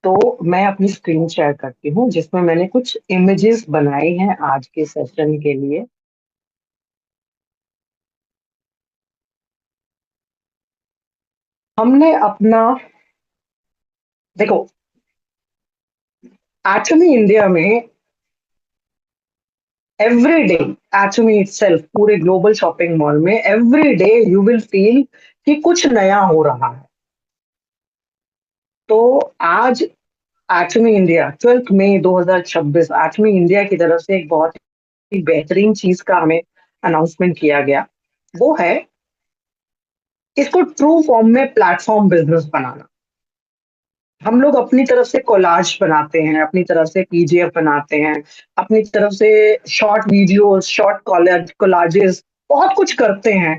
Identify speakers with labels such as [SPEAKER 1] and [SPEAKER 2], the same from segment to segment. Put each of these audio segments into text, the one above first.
[SPEAKER 1] तो मैं अपनी स्क्रीन शेयर करती हूँ जिसमें मैंने कुछ इमेजेस बनाए हैं आज के सेशन के लिए। हमने अपना देखो, एटमी इंडिया में एवरी डे, एटमी इटसेल्फ पूरे ग्लोबल शॉपिंग मॉल में every day you will feel कि कुछ नया हो रहा है। तो आज एटमी इंडिया 12 मई 2026 एटमी इंडिया की तरफ से एक बहुत ही बेहतरीन चीज का हमें अनाउंसमेंट किया गया। वो है इसको ट्रू फॉर्म में प्लेटफॉर्म बिजनेस बनाना। हम लोग अपनी तरफ से कोलाज बनाते हैं, अपनी तरफ से पीडीएफ बनाते हैं, अपनी तरफ से शॉर्ट वीडियोस, शॉर्ट कोलाजेस, बहुत कुछ करते हैं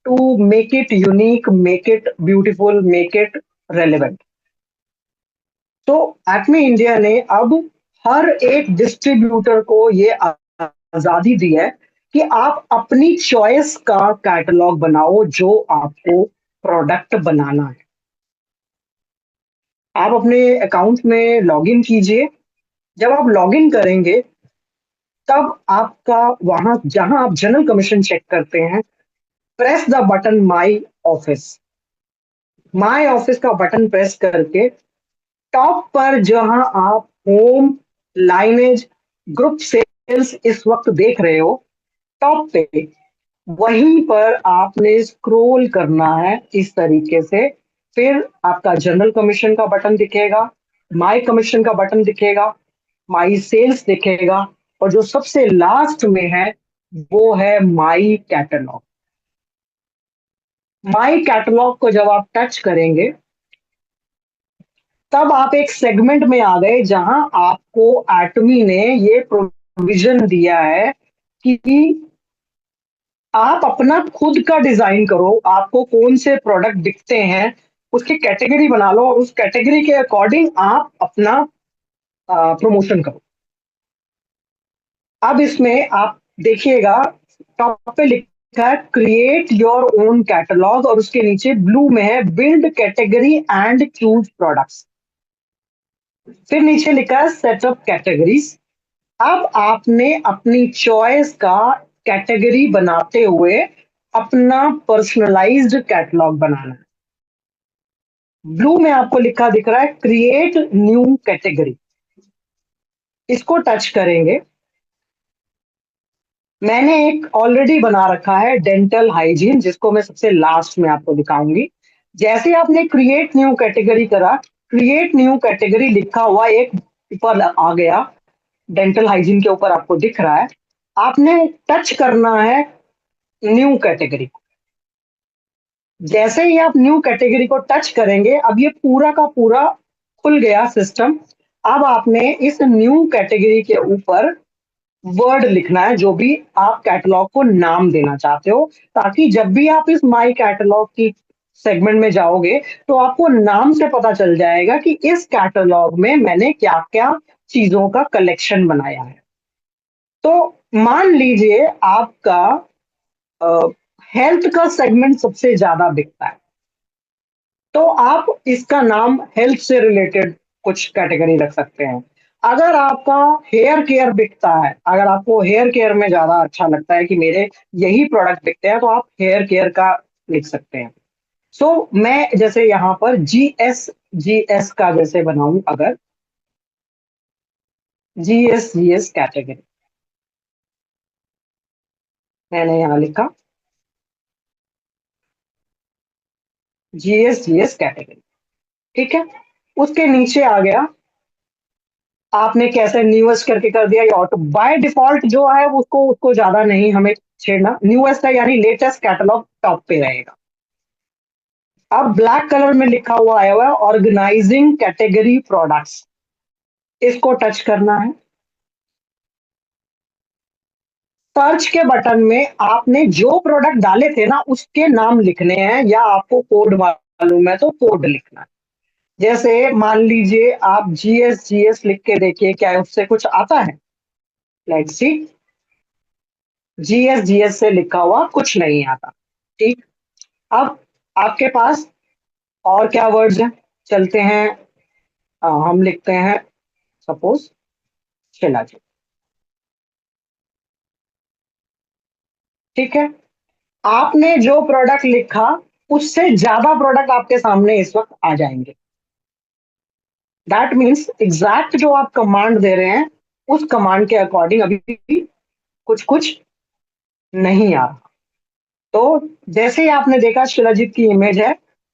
[SPEAKER 1] to make it unique, make it beautiful, make it relevant. तो एक्मे इंडिया ने अब हर एक डिस्ट्रीब्यूटर को ये आजादी दी है कि आप अपनी चॉइस का कैटलॉग बनाओ जो आपको प्रोडक्ट बनाना है। आप अपने अकाउंट में लॉगिन कीजिए। जब आप लॉगिन करेंगे तब आपका वहां जहां आप जनरल कमीशन चेक करते हैं, press the button my office. My office का बटन प्रेस करके टॉप पर जहां आप होम, लाइनेज, ग्रुप सेल्स इस वक्त देख रहे हो, टॉप पे वहीं पर आपने स्क्रॉल करना है इस तरीके से। फिर आपका जनरल कमीशन का बटन दिखेगा, माई कमीशन का बटन दिखेगा, माई सेल्स दिखेगा, और जो सबसे लास्ट में है वो है माई कैटलॉग। माई कैटलॉग को जब आप टच करेंगे तब आप एक सेगमेंट में आ गए जहां आपको एटमी ने ये प्रोविजन दिया है कि आप अपना खुद का डिजाइन करो। आपको कौन से प्रोडक्ट दिखते हैं उसकी कैटेगरी बना लो और उस कैटेगरी के अकॉर्डिंग आप अपना प्रमोशन करो। अब इसमें आप देखिएगा, टॉप पे लिखा है क्रिएट योर ओन कैटलॉग और उसके नीचे ब्लू में है build category and choose products. फिर नीचे लिखा है सेटअप कैटेगरीज। अब आपने अपनी चॉइस का कैटेगरी बनाते हुए अपना पर्सनलाइज्ड कैटलॉग बनाना है। ब्लू में आपको लिखा दिख रहा है क्रिएट न्यू कैटेगरी। इसको टच करेंगे। मैंने एक ऑलरेडी बना रखा है डेंटल हाइजीन, जिसको मैं सबसे लास्ट में आपको दिखाऊंगी। जैसे आपने क्रिएट न्यू कैटेगरी करा, क्रिएट न्यू कैटेगरी लिखा हुआ एक ऊपर आ गया, डेंटल हाइजीन के ऊपर आपको दिख रहा है। आपने टच करना है न्यू कैटेगरी को। जैसे ही आप न्यू कैटेगरी को टच करेंगे, अब ये पूरा का पूरा खुल गया सिस्टम। अब आपने इस न्यू कैटेगरी के ऊपर वर्ड लिखना है जो भी आप कैटलॉग को नाम देना चाहते हो, ताकि जब भी आप इस माई कैटलॉग की सेगमेंट में जाओगे तो आपको नाम से पता चल जाएगा कि इस कैटलॉग में मैंने क्या क्या चीजों का कलेक्शन बनाया है। तो मान लीजिए आपका हेल्थ का सेगमेंट सबसे ज्यादा बिकता है, तो आप इसका नाम हेल्थ से रिलेटेड कुछ कैटेगरी रख सकते हैं। अगर आपका हेयर केयर बिकता है, अगर आपको हेयर केयर में ज्यादा अच्छा लगता है कि मेरे यही प्रोडक्ट बिकते हैं, तो आप हेयर केयर का लिख सकते हैं। मैं जैसे यहाँ पर जीएस का जैसे बनाऊं, अगर जीएस कैटेगरी मैंने यहाँ लिखा, जीएस कैटेगरी, ठीक है। उसके नीचे आ गया, आपने कैसे न्यूएस्ट करके कर दिया, ये ऑटो बाय डिफॉल्ट जो है उसको उसको ज्यादा नहीं हमें छेड़ना। न्यूएस्ट है यानी लेटेस्ट कैटलॉग टॉप पे रहेगा। अब ब्लैक कलर में लिखा हुआ आया हुआ है ऑर्गेनाइजिंग कैटेगरी प्रोडक्ट्स। इसको टच करना है। सर्च के बटन में आपने जो प्रोडक्ट डाले थे ना उसके नाम लिखने हैं, या आपको कोड मालूम है तो कोड लिखना है। जैसे मान लीजिए आप जीएस लिख के देखिए क्या उससे कुछ आता है। Let's see. जीएस से लिखा हुआ कुछ नहीं आता। ठीक। अब आपके पास और क्या वर्ड्स हैं? चलते हैं, हम लिखते हैं सपोज शिलाजीत। ठीक है, आपने जो प्रोडक्ट लिखा उससे ज्यादा प्रोडक्ट आपके सामने इस वक्त आ जाएंगे। दैट मीन्स एग्जैक्ट जो आप कमांड दे रहे हैं उस कमांड के अकॉर्डिंग अभी भी कुछ कुछ नहीं आ रहा। तो जैसे ही आपने देखा शिलाजीत की इमेज है,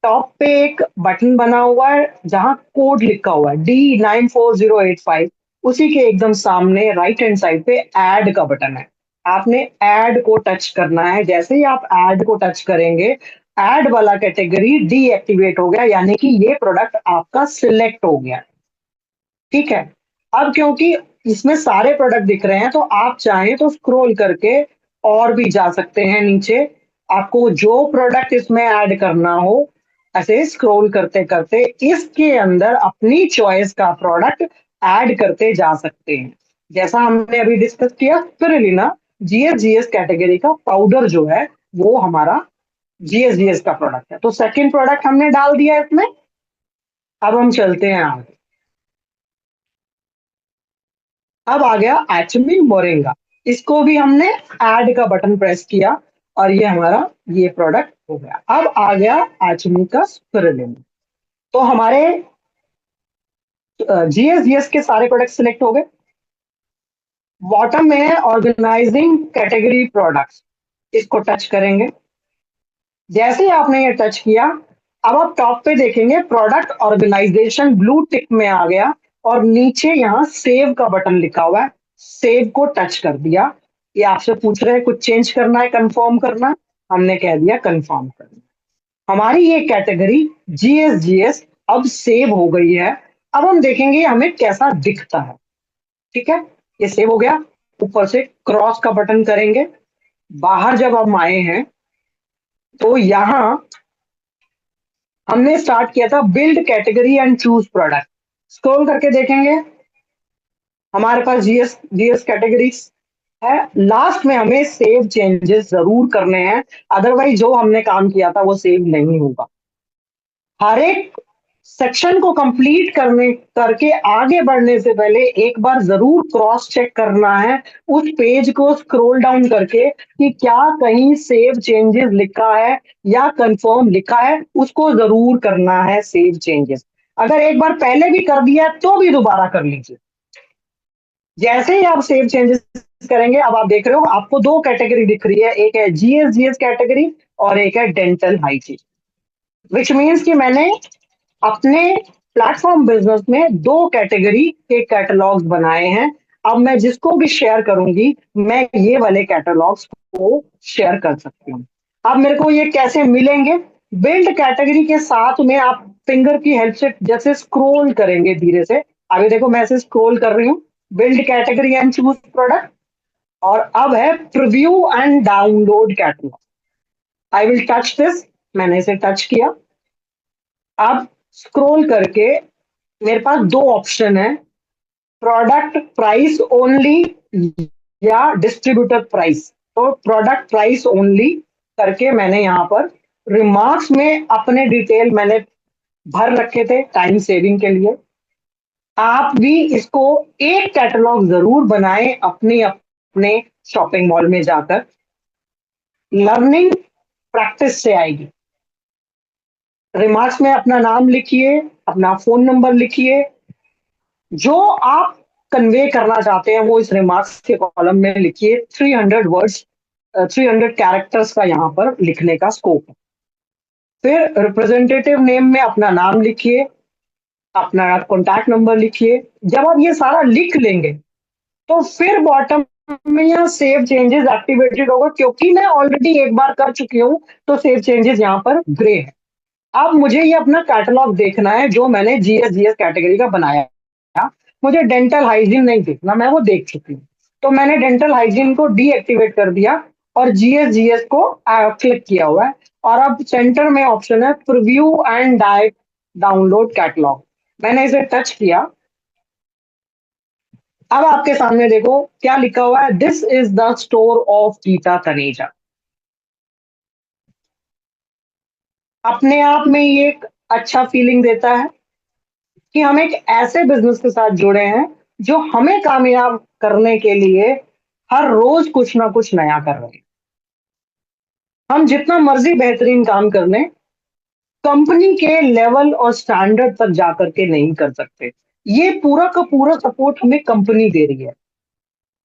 [SPEAKER 1] टॉप पे एक बटन बना हुआ है जहां कोड लिखा हुआ है D94085, उसी के एकदम सामने राइट हैंड साइड पे ऐड का बटन है। आपने ऐड को टच करना है। जैसे ही आप ऐड को टच करेंगे, ऐड वाला कैटेगरी डीएक्टिवेट हो गया, यानी कि ये प्रोडक्ट आपका सिलेक्ट हो गया। ठीक है, अब क्योंकि इसमें सारे प्रोडक्ट दिख रहे हैं तो आप चाहें तो स्क्रॉल करके और भी जा सकते हैं नीचे। आपको जो प्रोडक्ट इसमें ऐड करना हो, ऐसे स्क्रॉल करते करते इसके अंदर अपनी चॉइस का प्रोडक्ट ऐड करते जा सकते हैं। जैसा हमने अभी डिस्कस किया, स्पिरुलिना जीएस कैटेगरी का पाउडर जो है वो हमारा जीएस का प्रोडक्ट है। तो सेकंड प्रोडक्ट हमने डाल दिया इसमें। अब हम चलते हैं आगे। अब आ गया एचमी मोरिंगा। इसको भी हमने ऐड का बटन प्रेस किया और ये हमारा ये प्रोडक्ट हो गया। अब आ गया एचमी का स्पिरुलिना। तो हमारे जीएस के सारे प्रोडक्ट सिलेक्ट हो गए। बॉटम में है ऑर्गेनाइजिंग कैटेगरी प्रोडक्ट्स, इसको टच करेंगे। जैसे ही आपने ये टच किया, अब आप टॉप पे देखेंगे प्रोडक्ट ऑर्गेनाइजेशन ब्लू टिक में आ गया और नीचे यहाँ सेव का बटन लिखा हुआ है। सेव को टच कर दिया। ये आपसे पूछ रहे हैं कुछ चेंज करना है, कंफर्म करना, हमने कह दिया कंफर्म करना। हमारी ये कैटेगरी जीएस अब सेव हो गई है। अब हम देखेंगे हमें कैसा दिखता है। ठीक है, ये सेव हो गया। ऊपर से क्रॉस का बटन करेंगे। बाहर जब हम आए हैं तो यहाँ हमने स्टार्ट किया था build category and choose product. Scroll करके देखेंगे हमारे पास जीएस कैटेगरीज है। लास्ट में हमें सेव चेंजेस जरूर करने हैं, अदरवाइज जो हमने काम किया था वो सेव नहीं होगा। हर एक सेक्शन को कंप्लीट करने करके आगे बढ़ने से पहले एक बार जरूर क्रॉस चेक करना है उस पेज को स्क्रॉल डाउन करके कि क्या कहीं सेव चेंजेस लिखा है या कंफर्म लिखा है, उसको जरूर करना है सेव चेंजेस। अगर एक बार पहले भी कर दिया है, तो भी दोबारा कर लीजिए। जैसे ही आप सेव चेंजेस करेंगे, अब आप देख रहे हो आपको दो कैटेगरी दिख रही है, एक है जीएस कैटेगरी और एक है डेंटल हाइजीन। विच मीन्स कि मैंने अपने प्लेटफॉर्म बिजनेस में दो कैटेगरी के कैटलॉग्स बनाए हैं। अब मैं जिसको भी शेयर करूंगी, मैं ये वाले कैटलॉग्स को शेयर कर सकती हूँ। अब मेरे को ये कैसे मिलेंगे? बिल्ड कैटेगरी के साथ में आप फिंगर की हेल्प से जैसे स्क्रॉल करेंगे धीरे से। अभी देखो मैं ऐसे स्क्रॉल कर रही हूँ, build category and choose product, और अब है preview and download catalogue. I will touch this. मैंने इसे टच किया। अब स्क्रॉल करके मेरे पास दो ऑप्शन है, प्रोडक्ट प्राइस ओनली या डिस्ट्रीब्यूटर प्राइस। तो प्रोडक्ट प्राइस ओनली करके मैंने यहाँ पर रिमार्क्स में अपने डिटेल मैंने भर रखे थे टाइम सेविंग के लिए। आप भी इसको एक कैटलॉग जरूर बनाएं अपने अपने शॉपिंग मॉल में जाकर। लर्निंग प्रैक्टिस से आएगी। रिमार्क्स में अपना नाम लिखिए, अपना फोन नंबर लिखिए, जो आप कन्वे करना चाहते हैं वो इस रिमार्क्स के कॉलम में लिखिए। 300 वर्ड्स, 300 कैरेक्टर्स का यहाँ पर लिखने का स्कोप है। फिर रिप्रेजेंटेटिव नेम में अपना नाम लिखिए, अपना कॉन्टैक्ट नंबर लिखिए। जब आप ये सारा लिख लेंगे तो फिर बॉटम में यहाँ सेव चेंजेस एक्टिवेटेड होगा, क्योंकि मैं ऑलरेडी एक बार कर चुकी हूँ तो सेव चेंजेस यहाँ पर ग्रे है। अब मुझे ये अपना कैटलॉग देखना है जो मैंने जीएस कैटेगरी का बनाया है। मुझे डेंटल हाइजीन नहीं देखना, मैं वो देख चुकी हूँ। तो मैंने डेंटल हाइजीन को डीएक्टिवेट कर दिया और जीएस को क्लिक किया हुआ है। और अब सेंटर में ऑप्शन है प्रीव्यू एंड डाउनलोड कैटलॉग। मैंने इसे टच किया। अब आपके सामने देखो क्या लिखा हुआ है, this is the store of Geeta Taneja. अपने आप में ये एक अच्छा फीलिंग देता है। कि हम एक ऐसे बिजनेस के साथ जुड़े हैं जो हमें कामयाब करने के लिए हर रोज कुछ ना कुछ नया कर रहे हैं। हम जितना मर्जी बेहतरीन काम कर लें, कंपनी के लेवल और स्टैंडर्ड तक जाकर के नहीं कर सकते। ये पूरा का पूरा सपोर्ट हमें कंपनी दे रही है।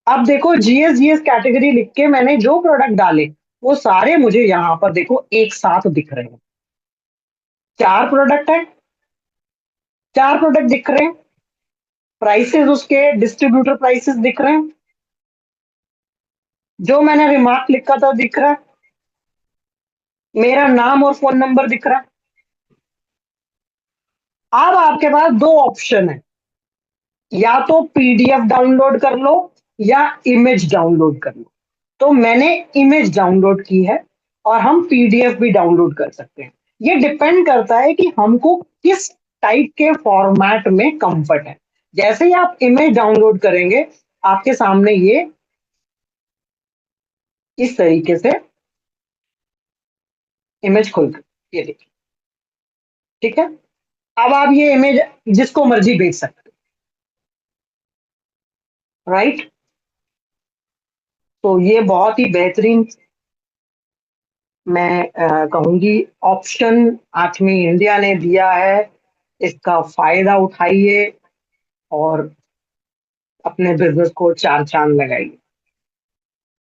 [SPEAKER 1] अब देखो, जीएस कैटेगरी लिख के मैंने जो प्रोडक्ट डाले, वो सारे मुझे यहाँ पर देखो एक साथ दिख रहे हैं। 4 प्रोडक्ट है, 4 प्रोडक्ट दिख रहे हैं, प्राइसेस उसके डिस्ट्रीब्यूटर प्राइसेस दिख रहे हैं, जो मैंने रिमार्क लिखा था दिख रहा है, मेरा नाम और फ़ोन नंबर दिख रहा है। अब आपके पास 2 ऑप्शन है, या तो पीडीएफ डाउनलोड कर लो या इमेज डाउनलोड कर लो। तो मैंने इमेज डाउनलोड की है और हम पीडीएफ भी डाउनलोड कर सकते हैं। ये डिपेंड करता है कि हमको किस टाइप के फॉर्मेट में कंफर्ट है। जैसे ही आप इमेज डाउनलोड करेंगे, आपके सामने ये इस तरीके से इमेज खुल ये देखिए, ठीक है? अब आप ये इमेज जिसको मर्जी भेज सकते हो, राइट? तो ये बहुत ही बेहतरीन, मैं कहूँगी, ऑप्शन आठवीं इंडिया ने दिया है। इसका फ़ायदा उठाइए और अपने बिज़नेस को 4 चाँद लगाइए।